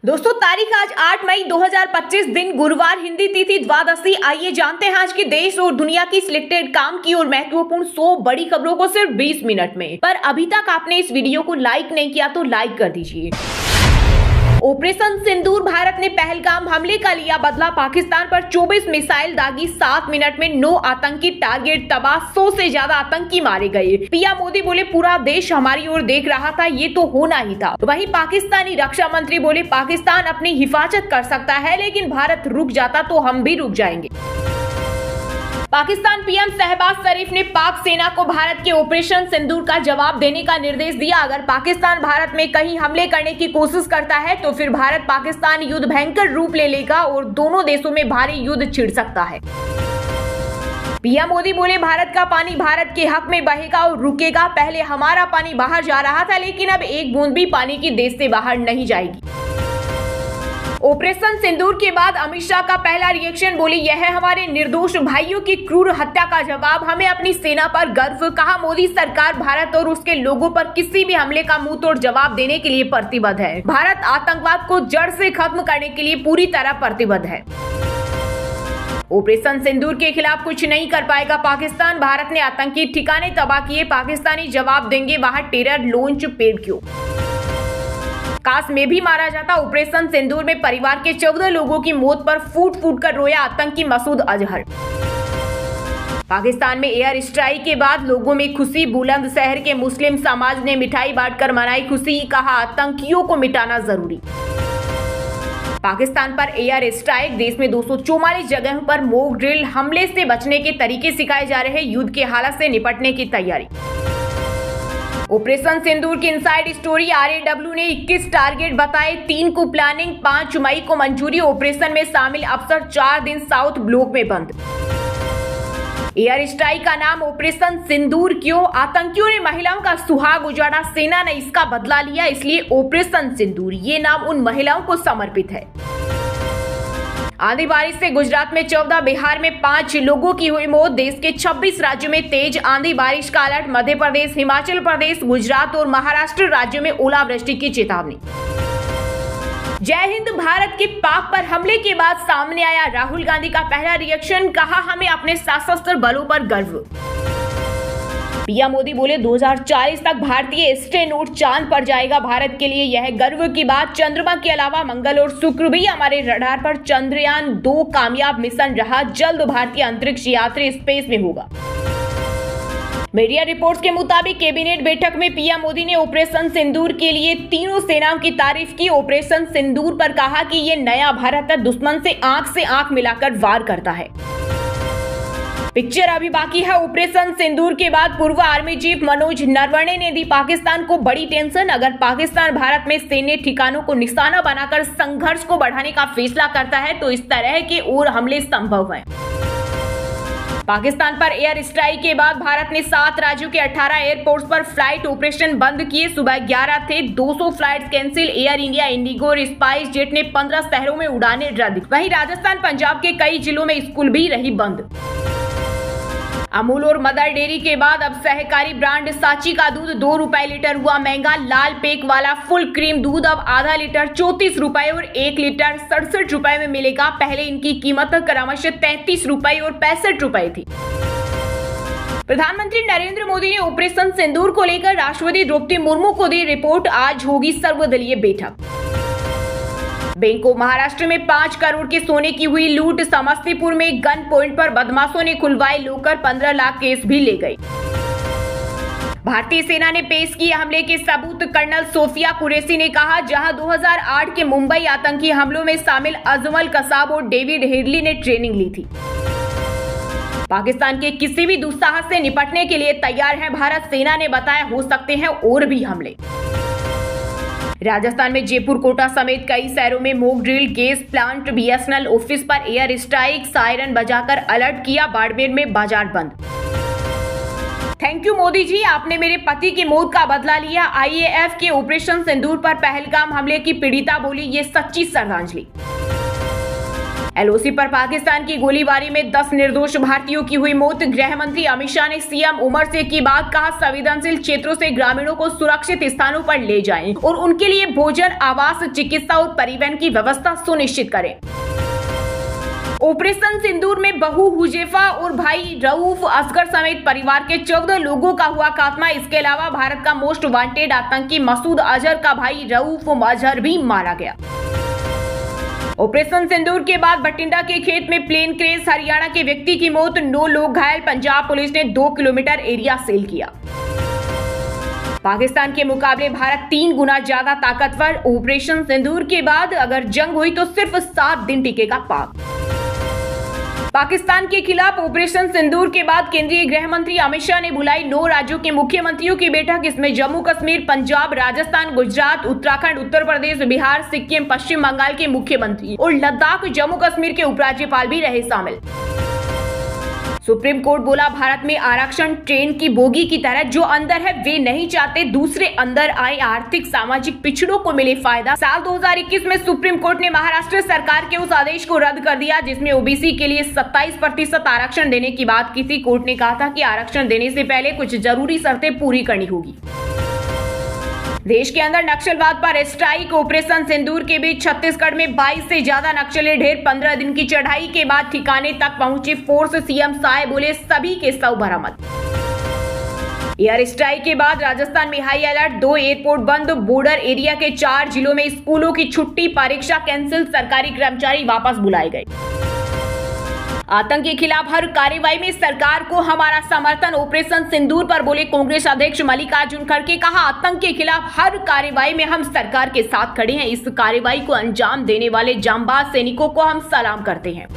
दोस्तों तारीख आज 8 मई 2025 दिन गुरुवार, हिंदी तिथि द्वादशी। आइए जानते हैं आज के देश और दुनिया की सिलेक्टेड काम की और महत्वपूर्ण 100 बड़ी खबरों को सिर्फ 20 मिनट में। पर अभी तक आपने इस वीडियो को लाइक नहीं किया तो लाइक कर दीजिए। ऑपरेशन सिंदूर, भारत ने पहलगाम हमले का लिया बदला। पाकिस्तान पर 24 मिसाइल दागी, 7 मिनट में 9 आतंकी टारगेट तबाह, 100 से ज्यादा आतंकी मारे गए। पीएम मोदी बोले पूरा देश हमारी ओर देख रहा था, ये तो होना ही था। वहीं पाकिस्तानी रक्षा मंत्री बोले पाकिस्तान अपनी हिफाजत कर सकता है, लेकिन भारत रुक जाता तो हम भी रुक जाएंगे। पाकिस्तान पीएम शहबाज शरीफ ने पाक सेना को भारत के ऑपरेशन सिंदूर का जवाब देने का निर्देश दिया। अगर पाकिस्तान भारत में कहीं हमले करने की कोशिश करता है तो फिर भारत पाकिस्तान युद्ध भयंकर रूप ले लेगा और दोनों देशों में भारी युद्ध छिड़ सकता है। पीएम मोदी बोले भारत का पानी भारत के हक में बहेगा और रुकेगा। पहले हमारा पानी बाहर जा रहा था, लेकिन अब एक बूंद भी पानी की देश से बाहर नहीं जाएगी। ऑपरेशन सिंदूर के बाद अमित शाह का पहला रिएक्शन, बोले यह है हमारे निर्दोष भाइयों की क्रूर हत्या का जवाब, हमें अपनी सेना पर गर्व। कहा मोदी सरकार भारत और उसके लोगों पर किसी भी हमले का मुंह तोड़ जवाब देने के लिए प्रतिबद्ध है। भारत आतंकवाद को जड़ से खत्म करने के लिए पूरी तरह प्रतिबद्ध है। ऑपरेशन सिंदूर के खिलाफ कुछ नहीं कर पाएगा पाकिस्तान, भारत ने आतंकी ठिकाने तबाह किए, पाकिस्तानी जवाब देंगे, वहां टेरर लॉन्च पेड क्यों। काश में भी मारा जाता। ऑपरेशन सिंदूर में परिवार के 14 लोगों की मौत पर फूट फूट कर रोया आतंकी मसूद अजहर। पाकिस्तान में एयर स्ट्राइक के बाद लोगों में खुशी, बुलंदशहर के मुस्लिम समाज ने मिठाई बांटकर मनाई खुशी, कहा आतंकियों को मिटाना जरूरी। पाकिस्तान पर एयर स्ट्राइक, देश में 244 जगहों पर मॉक ड्रिल, हमले से बचने के तरीके सिखाए जा रहे, युद्ध के हालात से निपटने की तैयारी। ऑपरेशन सिंदूर की इनसाइड स्टोरी, आरएडब्ल्यू ने 21 टारगेट बताए, 3 को प्लानिंग, 5 मई को मंजूरी। ऑपरेशन में शामिल अफसर 4 दिन साउथ ब्लॉक में बंद। एयर स्ट्राइक का नाम ऑपरेशन सिंदूर क्यों? आतंकियों ने महिलाओं का सुहाग उजाड़ा, सेना ने इसका बदला लिया, इसलिए ऑपरेशन सिंदूर। ये नाम उन महिलाओं को समर्पित है। आंधी बारिश से गुजरात में 14, बिहार में 5 लोगों की हुई मौत। देश के 26 राज्यों में तेज आंधी बारिश का अलर्ट। मध्य प्रदेश, हिमाचल प्रदेश, गुजरात और महाराष्ट्र राज्यों में ओलावृष्टि की चेतावनी। जय हिंद। भारत के पाक पर हमले के बाद सामने आया राहुल गांधी का पहला रिएक्शन, कहा हमें अपने सशस्त्र बलों पर गर्व। पीएम मोदी बोले 2040 तक भारतीय स्टे नोट चांद पर जाएगा, भारत के लिए यह गर्व की बात। चंद्रमा के अलावा मंगल और शुक्र भी हमारे रडार पर। चंद्रयान 2 कामयाब मिशन रहा, जल्द भारतीय अंतरिक्ष यात्री स्पेस में होगा। मीडिया रिपोर्ट्स के मुताबिक कैबिनेट बैठक में पीएम मोदी ने ऑपरेशन सिंदूर के लिए तीनों सेनाओं की तारीफ की। ऑपरेशन सिंदूर पर कहा कि ये नया भारत है, दुश्मन से आंख मिलाकर वार करता है। पिक्चर अभी बाकी है। ऑपरेशन सिंदूर के बाद पूर्व आर्मी चीफ मनोज नरवणे ने दी पाकिस्तान को बड़ी टेंशन। अगर पाकिस्तान भारत में सैन्य ठिकानों को निशाना बनाकर संघर्ष को बढ़ाने का फैसला करता है तो इस तरह के और हमले संभव हैं। पाकिस्तान पर एयर स्ट्राइक के बाद भारत ने 7 राज्यों के 18 एयरपोर्ट्स पर फ्लाइट ऑपरेशन बंद किए। सुबह 11 थे, 200 flight cancel. Air India, Indigo और स्पाइस जेट ने 15 शहरों में उड़ानें रद्द। वहीं राजस्थान, पंजाब के कई जिलों में स्कूल भी रही बंद। अमूल और मदर डेयरी के बाद अब सहकारी ब्रांड सांची का दूध 2 रुपए लीटर हुआ महंगा। लाल पैक वाला फुल क्रीम दूध अब आधा लीटर 34 रुपए और 1 लीटर 67 रुपए में मिलेगा। पहले इनकी कीमत क्रमशः 33 रुपए और 65 रुपए थी। प्रधानमंत्री नरेंद्र मोदी ने ऑपरेशन सिंदूर को लेकर राष्ट्रपति द्रौपदी मुर्मू को दी रिपोर्ट। आज होगी सर्वदलीय बैठक। बैंक ऑफ महाराष्ट्र में 5 करोड़ के सोने की हुई लूट। समस्तीपुर में गन पॉइंट पर बदमाशों ने खुलवाए लॉकर, 15 लाख केस भी ले गए। भारतीय सेना ने पेश किए हमले के सबूत। कर्नल सोफिया कुरैशी ने कहा जहां 2008 के मुंबई आतंकी हमलों में शामिल अजमल कसाब और डेविड हेडली ने ट्रेनिंग ली थी। पाकिस्तान के किसी भी दुस्साहस से निपटने के लिए तैयार है भारत, सेना ने बताया हो सकते हैं और भी हमले। राजस्थान में जयपुर, कोटा समेत कई शहरों में mock drill, gas plant, BSNL office पर एयर स्ट्राइक, सायरन बजाकर अलर्ट किया। बाड़मेर में बाजार बंद। थैंक यू मोदी जी, आपने मेरे पति की मौत का बदला लिया। आईएएफ के ऑपरेशन सिंदूर पर पहलगाम हमले की पीड़िता बोली ये सच्ची श्रद्धांजलि। एलओसी पर पाकिस्तान की गोलीबारी में 10 निर्दोष भारतीयों की हुई मौत। गृह मंत्री अमित शाह ने सीएम उमर से की बात, कहा संवेदनशील क्षेत्रों से ग्रामीणों को सुरक्षित स्थानों पर ले जाएं और उनके लिए भोजन, आवास, चिकित्सा और परिवहन की व्यवस्था सुनिश्चित करें। ऑपरेशन सिंदूर में बहू हुजैफा और भाई रऊफ असगर समेत परिवार के 14 लोगों का हुआ खात्मा। इसके अलावा भारत का मोस्ट वांटेड आतंकी मसूद अजहर का भाई रऊफ अजहर भी मारा गया। ऑपरेशन सिंदूर के बाद बठिंडा के खेत में प्लेन क्रैश, हरियाणा के व्यक्ति की मौत, 9 लोग घायल। पंजाब पुलिस ने 2 किलोमीटर एरिया सील किया। पाकिस्तान के मुकाबले भारत 3 गुना ज्यादा ताकतवर। ऑपरेशन सिंदूर के बाद अगर जंग हुई तो सिर्फ 7 दिन टिकेगा पाक। पाकिस्तान के खिलाफ ऑपरेशन सिंदूर के बाद केंद्रीय गृह मंत्री अमित शाह ने बुलाई 9 राज्यों के मुख्यमंत्रियों की बैठक। इसमें जम्मू कश्मीर, पंजाब, राजस्थान, गुजरात, उत्तराखंड, उत्तर प्रदेश, बिहार, सिक्किम, पश्चिम बंगाल के मुख्यमंत्री और लद्दाख, जम्मू कश्मीर के उपराज्यपाल भी रहे शामिल। सुप्रीम कोर्ट बोला, भारत में आरक्षण ट्रेन की बोगी की तरह, जो अंदर है वे नहीं चाहते दूसरे अंदर आए, आर्थिक सामाजिक पिछड़ों को मिले फायदा। साल 2021 में सुप्रीम कोर्ट ने महाराष्ट्र सरकार के उस आदेश को रद्द कर दिया जिसमें ओबीसी के लिए 27% आरक्षण देने की बात की थी। कोर्ट ने कहा था कि आरक्षण देने से पहले कुछ जरूरी शर्तें पूरी करनी होगी। देश के अंदर नक्सलवाद पर स्ट्राइक। ऑपरेशन सिंदूर के बीच छत्तीसगढ़ में 22 से ज्यादा नक्सली ढेर। 15 दिन की चढ़ाई के बाद ठिकाने तक पहुंची फोर्स। सीएम शाह बोले सभी के शव बरामद। एयर स्ट्राइक के बाद राजस्थान में हाई अलर्ट, 2 एयरपोर्ट बंद। बॉर्डर एरिया के 4 जिलों में स्कूलों की छुट्टी, परीक्षा कैंसिल, सरकारी कर्मचारी वापस बुलाए गए। आतंक के खिलाफ हर कार्रवाई में सरकार को हमारा समर्थन। ऑपरेशन सिंदूर पर बोले कांग्रेस अध्यक्ष मल्लिकार्जुन खड़गे, कहा आतंक के खिलाफ हर कार्रवाई में हम सरकार के साथ खड़े हैं। इस कार्रवाई को अंजाम देने वाले जांबाज सैनिकों को हम सलाम करते हैं।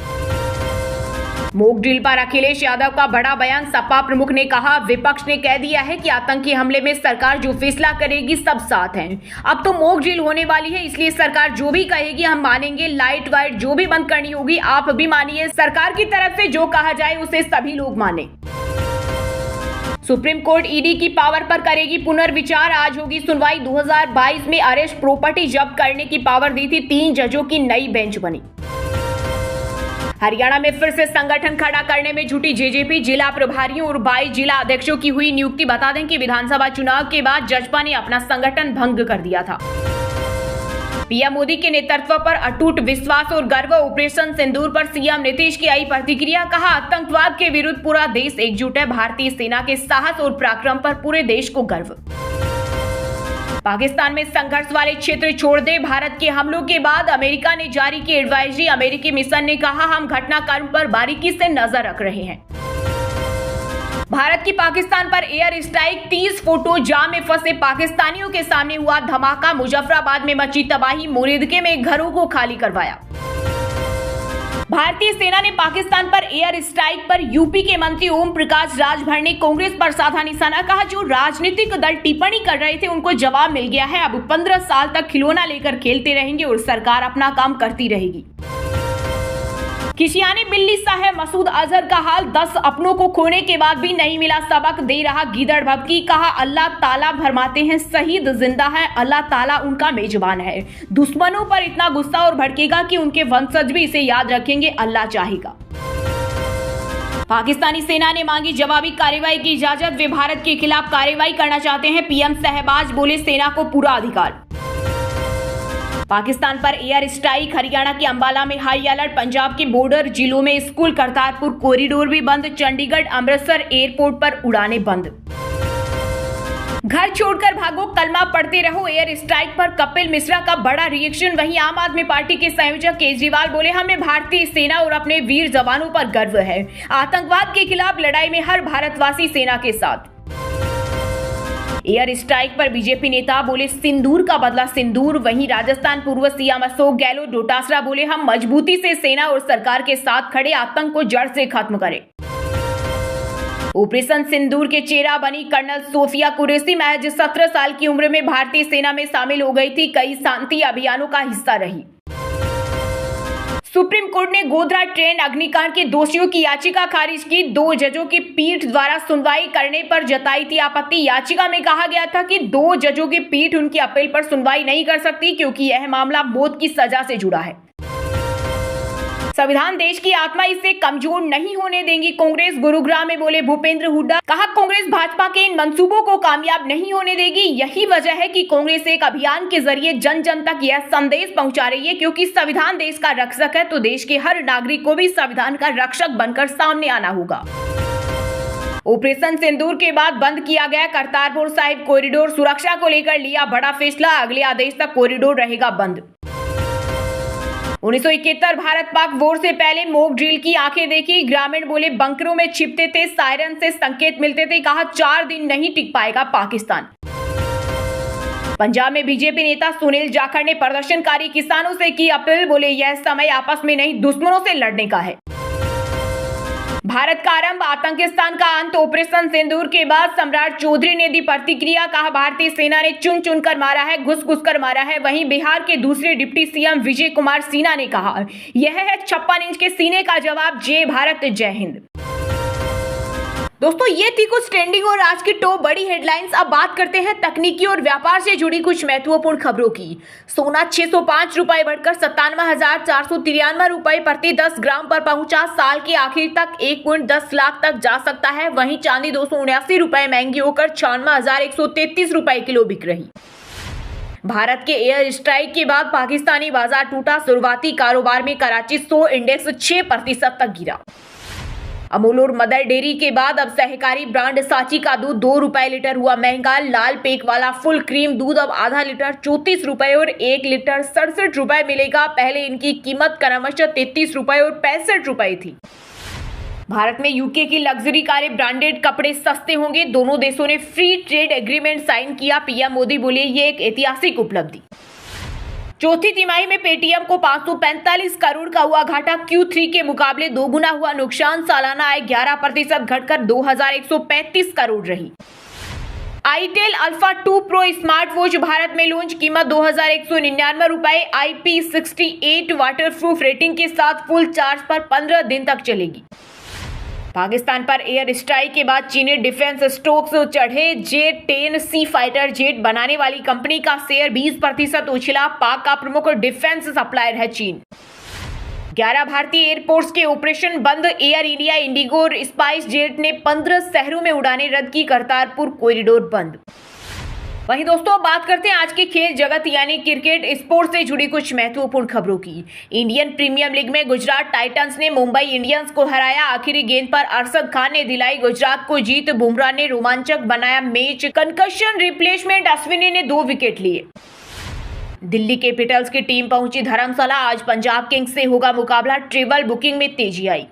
मॉक ड्रिल पर अखिलेश यादव का बड़ा बयान। सपा प्रमुख ने कहा, विपक्ष ने कह दिया है कि आतंकी हमले में सरकार जो फैसला करेगी सब साथ हैं। अब तो मॉक ड्रिल होने वाली है, इसलिए सरकार जो भी कहेगी हम मानेंगे। लाइट वाइट जो भी बंद करनी होगी आप भी मानिए। सरकार की तरफ से जो कहा जाए उसे सभी लोग माने। सुप्रीम कोर्ट ईडी की पावर पर करेगी पुनर्विचार। आज होगी सुनवाई। 2022 में अरेस्ट, प्रॉपर्टी जब्त करने की पावर दी थी। 3 जजों की नई बेंच बनी। हरियाणा में फिर से संगठन खड़ा करने में जुटी जेजेपी। जिला प्रभारियों और 22 जिला अध्यक्षों की हुई नियुक्ति। बता दें कि विधानसभा चुनाव के बाद जजपा ने अपना संगठन भंग कर दिया था। पीएम मोदी के नेतृत्व पर अटूट विश्वास और गर्व। ऑपरेशन सिंदूर पर सीएम नीतीश की आई प्रतिक्रिया, कहा आतंकवाद के विरुद्ध पूरा देश एकजुट है। भारतीय सेना के साहस और पराक्रम पर पूरे देश को गर्व। पाकिस्तान में संघर्ष वाले क्षेत्र छोड़ दे। भारत के हमलों के बाद अमेरिका ने जारी की एडवाइजरी। अमेरिकी मिशन ने कहा हम घटनाक्रम पर बारीकी से नजर रख रहे हैं। भारत की पाकिस्तान पर एयर स्ट्राइक। 30 फोटो जाम में फंसे पाकिस्तानियों के सामने हुआ धमाका। मुजफ्फराबाद में मची तबाही। मोरिदके में घरों को खाली करवाया। भारतीय सेना ने पाकिस्तान पर एयर स्ट्राइक पर यूपी के मंत्री ओम प्रकाश राजभर ने कांग्रेस पर साधा निशाना। कहा जो राजनीतिक दल टिप्पणी कर रहे थे उनको जवाब मिल गया है। अब 15 साल तक खिलौना लेकर खेलते रहेंगे और सरकार अपना काम करती रहेगी। खिसियाने बिल्ली सा है मसूद अजहर का हाल। 10 अपनों को खोने के बाद भी नहीं मिला सबक, दे रहा गीदड़ भभकी। कहा अल्लाह ताला फरमाते हैं शहीद जिंदा है, अल्लाह ताला उनका मेजबान है। दुश्मनों पर इतना गुस्सा और भड़केगा कि उनके वंशज भी इसे याद रखेंगे, अल्लाह चाहेगा। पाकिस्तानी सेना ने मांगी जवाबी कार्रवाई की इजाजत। वे भारत के खिलाफ कार्रवाई करना चाहते हैं। पीएम शहबाज बोले सेना को पूरा अधिकार। पाकिस्तान पर एयर स्ट्राइक। हरियाणा के अंबाला में हाई अलर्ट। पंजाब के बॉर्डर जिलों में स्कूल, करतारपुर कॉरिडोर भी बंद। चंडीगढ़ अमृतसर एयरपोर्ट पर उड़ानें बंद। घर छोड़कर भागो, कलमा पढ़ते रहो। एयर स्ट्राइक पर कपिल मिश्रा का बड़ा रिएक्शन। वहीं आम आदमी पार्टी के संयोजक केजरीवाल बोले हमें भारतीय सेना और अपने वीर जवानों पर गर्व है। आतंकवाद के खिलाफ लड़ाई में हर भारतवासी सेना के साथ। एयर स्ट्राइक पर बीजेपी नेता बोले सिंदूर का बदला सिंदूर। वहीं राजस्थान पूर्व सीएम अशोक गहलोत डोटासरा बोले हम मजबूती से सेना और सरकार के साथ खड़े, आतंक को जड़ से खत्म करें। ऑपरेशन सिंदूर के चेहरा बनी कर्नल सोफिया कुरैशी। महज 17 साल की उम्र में भारतीय सेना में शामिल हो गई थी। कई शांति अभियानों का हिस्सा रही। सुप्रीम कोर्ट ने गोधरा ट्रेन अग्निकांड के दोषियों की याचिका खारिज की। 2 जजों की पीठ द्वारा सुनवाई करने पर जताई थी आपत्ति। याचिका में कहा गया था कि 2 जजों की पीठ उनकी अपील पर सुनवाई नहीं कर सकती क्योंकि यह मामला मौत की सजा से जुड़ा है। संविधान देश की आत्मा, इसे कमजोर नहीं होने देंगी कांग्रेस, गुरुग्राम में बोले भूपेंद्र हुड्डा। कहा, कांग्रेस भाजपा के इन मंसूबों को कामयाब नहीं होने देगी। यही वजह है कि कांग्रेस एक अभियान के जरिए जन जन तक यह संदेश पहुंचा रही है, क्योंकि संविधान देश का रक्षक है, तो देश के हर नागरिक को भी संविधान का रक्षक बनकर सामने आना होगा। ऑपरेशन सिंदूर के बाद बंद किया गया करतारपुर साहिब कॉरिडोर, सुरक्षा को लेकर लिया बड़ा फैसला, अगले आदेश तक कॉरिडोर रहेगा बंद। 1971 भारत पाक वॉर से पहले मॉक ड्रिल की आंखें देखी, ग्रामीण बोले बंकरों में छिपते थे, सायरन से संकेत मिलते थे, कहा 4 दिन नहीं टिक पाएगा पाकिस्तान। पंजाब में बीजेपी नेता सुनील जाखड़ ने प्रदर्शनकारी किसानों से की अपील, बोले यह समय आपस में नहीं दुश्मनों से लड़ने का है। भारत का आरंभ, आतंकिस्तान का अंत, ऑपरेशन सिंदूर के बाद सम्राट चौधरी ने दी प्रतिक्रिया, कहा भारतीय सेना ने चुन चुन कर मारा है, घुस घुस कर मारा है। वहीं बिहार के दूसरे डिप्टी सीएम विजय कुमार सिन्हा ने कहा, यह है 56 इंच के सीने का जवाब, जय भारत जय हिंद। दोस्तों, ये थी कुछ ट्रेंडिंग और आज की टॉप बड़ी हेडलाइंस। अब बात करते हैं तकनीकी और व्यापार से जुड़ी कुछ महत्वपूर्ण खबरों की। सोना 605 रुपए बढ़कर 57,493 रुपए प्रति 10 ग्राम पर पहुंचा, साल के आखिर तक 1.10 लाख तक जा सकता है। वहीं चांदी 279 रुपए महंगी होकर 96,133 रुपए किलो बिक रही। भारत के एयर स्ट्राइक के बाद पाकिस्तानी बाजार टूटा, शुरुआती कारोबार में कराची 100 इंडेक्स 6% तक गिरा। अमूल और मदर डेयरी के बाद अब सहकारी ब्रांड सांची का दूध 2 रुपए लीटर हुआ महंगा। लाल पेक वाला फुल क्रीम दूध अब आधा लीटर 34 रुपए और 1 लीटर 67 रुपए मिलेगा। पहले इनकी कीमत क्रमशः 33 रुपए और 65 रुपए थी। भारत में यूके की लग्जरी कारें, ब्रांडेड कपड़े सस्ते होंगे, दोनों देशों ने फ्री ट्रेड एग्रीमेंट साइन किया। पीएम मोदी बोले ये एक ऐतिहासिक उपलब्धि। चौथी तिमाही में पेटीएम को 545 करोड़ का हुआ घाटा, Q3 के मुकाबले दोगुना हुआ नुकसान, सालाना आय 11% घटकर 2135 करोड़ रही। Itel alpha 2 pro smart watch Bharat में लॉन्च, कीमत 2199 रुपए, IP68 वाटरप्रूफ रेटिंग के साथ फुल चार्ज पर 15 दिन तक चलेगी। पाकिस्तान पर एयर स्ट्राइक के बाद चीनी डिफेंस स्टॉक्स चढ़े, J-10C फाइटर जेट बनाने वाली कंपनी का शेयर 20% उछला। पाक का प्रमुख डिफेंस सप्लायर है चीन। 11 भारतीय एयरपोर्ट्स के ऑपरेशन बंद, एयर इंडिया, इंडिगो और स्पाइस जेट ने 15 शहरों में उड़ानें रद्द की, करतारपुर कॉरिडोर बंद। वहीं दोस्तों, बात करते हैं आज के खेल जगत यानी क्रिकेट स्पोर्ट्स से जुड़ी कुछ महत्वपूर्ण खबरों की। इंडियन प्रीमियर लीग में गुजरात टाइटंस ने मुंबई इंडियंस को हराया, आखिरी गेंद पर अरशद खान ने दिलाई गुजरात को जीत। बुमराह ने रोमांचक बनाया मैच, कंकशन रिप्लेसमेंट अश्विनी ने 2 विकेट लिए। दिल्ली कैपिटल्स की टीम पहुंची धर्मशाला, आज पंजाब किंग्स से होगा मुकाबला, ट्रेवल बुकिंग में तेजी आई।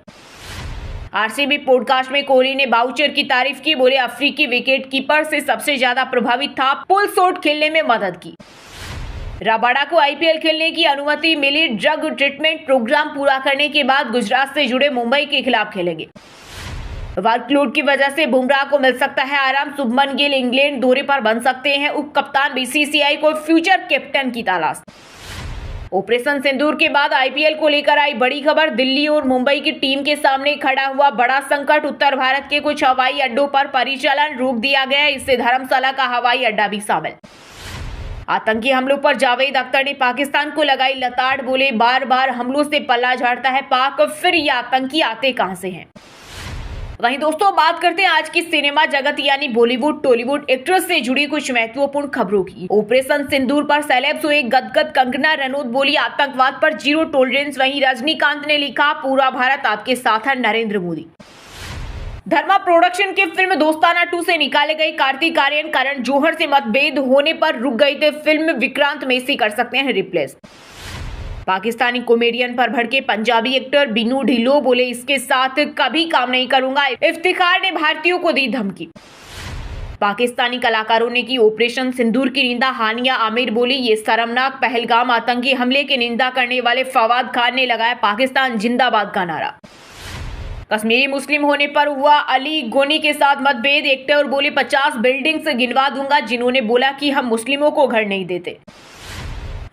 आरसीबी पॉडकास्ट में कोहली ने बाउचर की तारीफ की, बोले अफ्रीकी विकेट कीपर से सबसे ज्यादा प्रभावित था, पुल शॉट खेलने में मदद की। रबाडा को आईपीएल खेलने की अनुमति मिली, ड्रग ट्रीटमेंट प्रोग्राम पूरा करने के बाद गुजरात से जुड़े मुंबई के खिलाफ खेलेंगे। वर्कलोड की वजह से बुमराह को मिल सकता है आराम, शुभमन गिल इंग्लैंड दौरे पर बन सकते हैं उप कप्तान, बीसीसीआई को फ्यूचर कैप्टन की तलाश। ऑपरेशन सिंदूर के बाद आईपीएल को लेकर आई बड़ी खबर, दिल्ली और मुंबई की टीम के सामने खड़ा हुआ बड़ा संकट, उत्तर भारत के कुछ हवाई अड्डों पर परिचालन रोक दिया गया, इससे धर्मशाला का हवाई अड्डा भी शामिल। आतंकी हमलों पर जावेद अख्तर ने पाकिस्तान को लगाई लताड़, बोले बार बार हमलों से पल्ला झाड़ता है पाक, फिर ये आतंकी आते कहां से हैं। वहीं दोस्तों, बात करते हैं आज की सिनेमा जगत यानी बॉलीवुड टॉलीवुड एक्ट्रेस से जुड़ी कुछ महत्वपूर्ण खबरों की। ऑपरेशन सिंदूर पर सेलेब्स हुए गदगद, कंगना रनौत बोली आतंकवाद पर जीरो टॉलरेंस। वहीं रजनीकांत ने लिखा पूरा भारत आपके साथ है, नरेंद्र मोदी। धर्मा प्रोडक्शन की फिल्म दोस्ताना 2 से निकाले गए कार्तिक आर्यन, करण जौहर से मतभेद होने पर रुक गए थे फिल्म, विक्रांत मैसी कर सकते हैं रिप्लेस। पाकिस्तानी कॉमेडियन पर भड़के पंजाबी एक्टर बिनू ढिल्लो, बोले इसके साथ कभी काम नहीं करूंगा। इफ्तिखार ने भारतीयों को दी धमकी। पाकिस्तानी कलाकारों ने की ऑपरेशन सिंदूर की निंदा, हानिया आमिर बोली ये शर्मनाक पहलगाम आतंकी हमले की निंदा करने वाले फवाद खान ने लगाया पाकिस्तान जिंदाबाद का नारा। कश्मीरी मुस्लिम होने पर हुआ अली गोनी के साथ मतभेद, एक्टर बोले 50 बिल्डिंग्स गिनवा दूंगा जिन्होंने बोला कि हम मुस्लिमों को घर नहीं देते।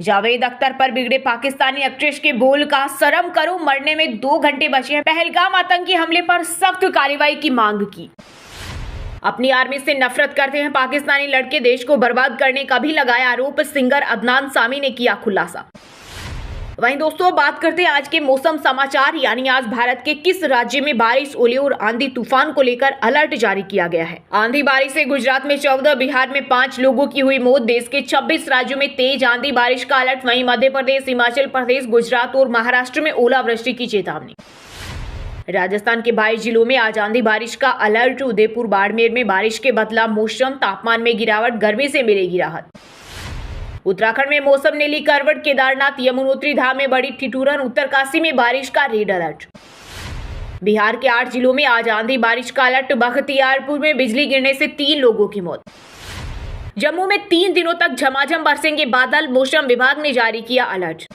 जावेद अख्तर पर बिगड़े पाकिस्तानी एक्ट्रेस के बोल, का शर्म करो, मरने में 2 घंटे बचे हैं। पहलगाम आतंकी हमले पर सख्त कार्रवाई की मांग की। अपनी आर्मी से नफरत करते हैं पाकिस्तानी लड़के, देश को बर्बाद करने का भी लगाया आरोप, सिंगर अदनान सामी ने किया खुलासा। वहीं दोस्तों बात करते हैं आज के मौसम समाचार, यानी आज भारत के किस राज्य में बारिश, ओले और आंधी तूफान को लेकर अलर्ट जारी किया गया है। आंधी बारिश से गुजरात में 14, बिहार में 5 लोगों की हुई मौत। देश के 26 राज्यों में तेज आंधी बारिश का अलर्ट। वहीं मध्य प्रदेश, हिमाचल प्रदेश, गुजरात और महाराष्ट्र में ओलावृष्टि की चेतावनी। राजस्थान के 22 जिलों में आज आंधी बारिश का अलर्ट। उदयपुर, बाड़मेर में बारिश के बदला मौसम, तापमान में गिरावट, गर्मी से मिलेगी राहत। उत्तराखंड में मौसम ने ली करवट। केदारनाथ, यमुनोत्री धाम में बड़ी ठिठुरन। उत्तरकाशी में बारिश का रेड अलर्ट। बिहार के 8 जिलों में आज आंधी बारिश का अलर्ट। बख्तियारपुर में बिजली गिरने से 3 लोगों की मौत। जम्मू में 3 दिनों तक झमाझम बरसेंगे बादल, मौसम विभाग ने जारी किया अलर्ट।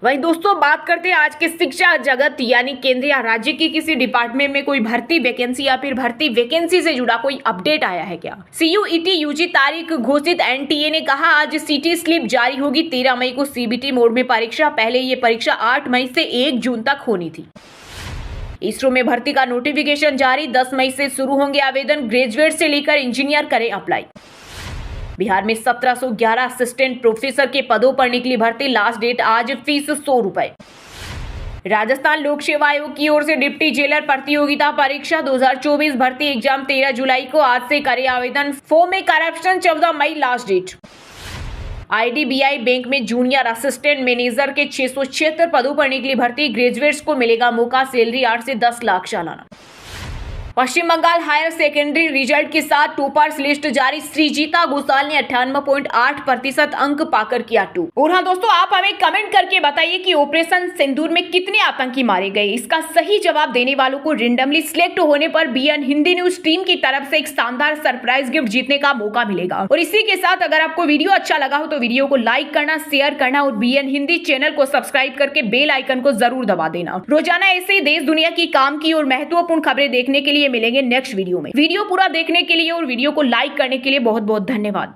वहीं दोस्तों बात करते हैं आज के शिक्षा जगत, यानी केंद्र या राज्य की किसी डिपार्टमेंट में कोई भर्ती वैकेंसी या फिर भर्ती वैकेंसी से जुड़ा कोई अपडेट आया है क्या। CUET यूजी तारीख घोषित। NTA ने कहा आज सीटी स्लिप जारी होगी। 13 मई को CBT मोड में परीक्षा। पहले ये परीक्षा 8 मई से 1 जून तक होनी थी। इसरो में भर्ती का नोटिफिकेशन जारी। 10 मई से शुरू होंगे आवेदन। ग्रेजुएट से लेकर इंजीनियर करें अप्लाई। बिहार में 1711 असिस्टेंट प्रोफेसर के पदों पर निकली भर्ती। लास्ट डेट आज। फीस 100 रुपए। राजस्थान लोक सेवा आयोग की ओर से डिप्टी जेलर प्रतियोगिता परीक्षा 2024 भर्ती एग्जाम 13 जुलाई को। आज से करें आवेदन। फॉर्म में करप्शन 14 मई लास्ट डेट। IDBI बैंक में जूनियर असिस्टेंट मैनेजर के 676 पदों पर निकली भर्ती। ग्रेजुएट्स को मिलेगा मौका। सैलरी 8 से 10 लाख सालाना। पश्चिम बंगाल हायर सेकेंडरी रिजल्ट के साथ टॉपर्स लिस्ट जारी। श्रीजीता घोषाल ने 98.8% अंक पाकर किया टॉप। और हाँ दोस्तों, आप हमें कमेंट करके बताइए कि ऑपरेशन सिंदूर में कितने आतंकी मारे गए। इसका सही जवाब देने वालों को रेंडमली सिलेक्ट होने पर BN हिंदी न्यूज टीम की तरफ से एक शानदार सरप्राइज गिफ्ट जीतने का मौका मिलेगा। और इसी के साथ अगर आपको वीडियो अच्छा लगा हो तो वीडियो को लाइक करना, शेयर करना और BN हिंदी चैनल को सब्सक्राइब करके बेल आइकन को जरूर दबा देना। रोजाना ऐसे ही देश दुनिया की काम की और महत्वपूर्ण खबरें देखने के लिए मिलेंगे नेक्स्ट वीडियो में। वीडियो पूरा देखने के लिए और वीडियो को लाइक करने के लिए बहुत बहुत धन्यवाद।